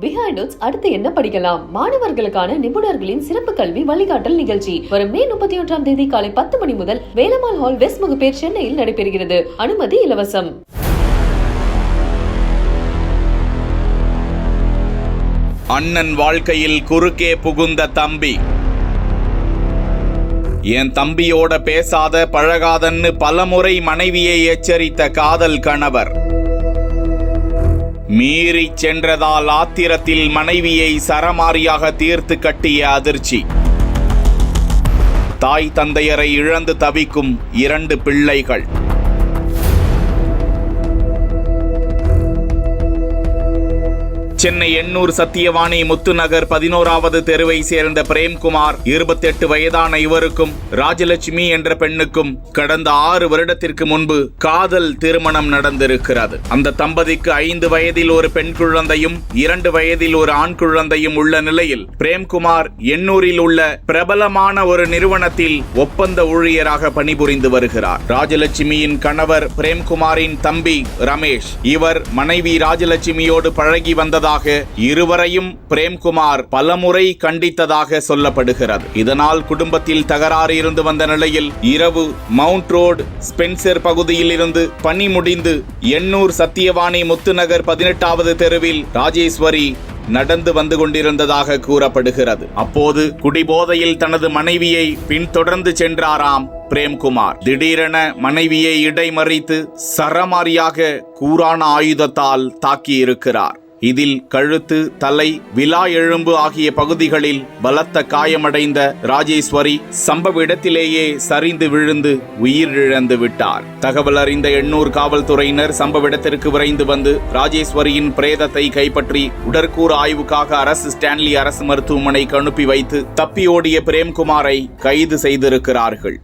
Behind அடுத்து என்ன படிக்கலாம் மாணவர்களுக்கான நிபுணர்களின் சிறப்பு கல்வி வழிகாட்டல் நிகழ்ச்சி வரும் மே 31ஆம் தேதி காலை 10 மணி முதல் வேலம்மாள் ஹால் வெஸ்ட் முகப்பேர் சென்னையில் நடைபெறுகிறது. அனுமதி இலவசம். அண்ணன் வாழ்க்கையில் குறுக்கே புகுந்த தம்பி. என் தம்பியோட பேசாத பழகாதன்னு பலமுறை மனைவியை எச்சரித்த காதல் கணவர். மீறி சென்றதால் ஆத்திரத்தில் மனைவியை சரமாரியாக தீர்த்து கட்டிய அதிர்ச்சி. தாய் தந்தையரை இழந்து தவிக்கும் 2 பிள்ளைகள். சென்னை எண்ணூர் சத்தியவாணி முத்துநகர் 11வது தெருவை சேர்ந்த பிரேம்குமார் 28 வயதான இவருக்கும் ராஜலட்சுமி என்ற பெண்ணுக்கும் கடந்த 6 வருடத்திற்கு முன்பு காதல் திருமணம் நடந்திருக்கிறது. அந்த தம்பதிக்கு 5 வயதில் ஒரு பெண் குழந்தையும் 2 வயதில் ஒரு ஆண் குழந்தையும் உள்ள நிலையில் பிரேம்குமார் எண்ணூரில் உள்ள பிரபலமான ஒரு நிறுவனத்தில் ஒப்பந்த ஊழியராக பணிபுரிந்து வருகிறார். ராஜலட்சுமியின் கணவர் பிரேம்குமாரின் தம்பி ரமேஷ். இவர் மனைவி ராஜலட்சுமியோடு பழகி வந்ததாக இருவரையும் பிரேம்குமார் பலமுறை கண்டித்ததாக சொல்லப்படுகிறது. இதனால் குடும்பத்தில் தகராறு இருந்து வந்த நிலையில் இரவு மவுண்ட் ரோடு ஸ்பென்சர் பகுதியில் இருந்து பணி முடிந்து எண்ணூர் சத்தியவாணி முத்துநகர் 18வது தெருவில் ராஜேஸ்வரி நடந்து வந்து கொண்டிருந்ததாக கூறப்படுகிறது. அப்போது குடிபோதையில் தனது மனைவியை பின்தொடர்ந்து சென்றாராம் பிரேம்குமார். திடீரென மனைவியை இடைமறித்து சரமாரியாக கூரான ஆயுதத்தால் தாக்கியிருக்கிறார். இதில் கழுத்து, தலை, விலா எலும்பு ஆகிய பகுதிகளில் பலத்த காயமடைந்த ராஜேஸ்வரி சம்பவ இடத்திலேயே சரிந்து விழுந்து உயிரிழந்து விட்டார். தகவல் அறிந்த எண்ணூர் காவல்துறையினர் சம்பவ இடத்திற்கு விரைந்து வந்து ராஜேஸ்வரியின் பிரேதத்தை கைப்பற்றி உடற்கூறு ஆய்வுக்காக அரசு ஸ்டான்லி அரசு மருத்துவமனைக்கு அனுப்பி வைத்து தப்பி ஓடிய பிரேம்குமாரை கைது செய்திருக்கிறார்கள்.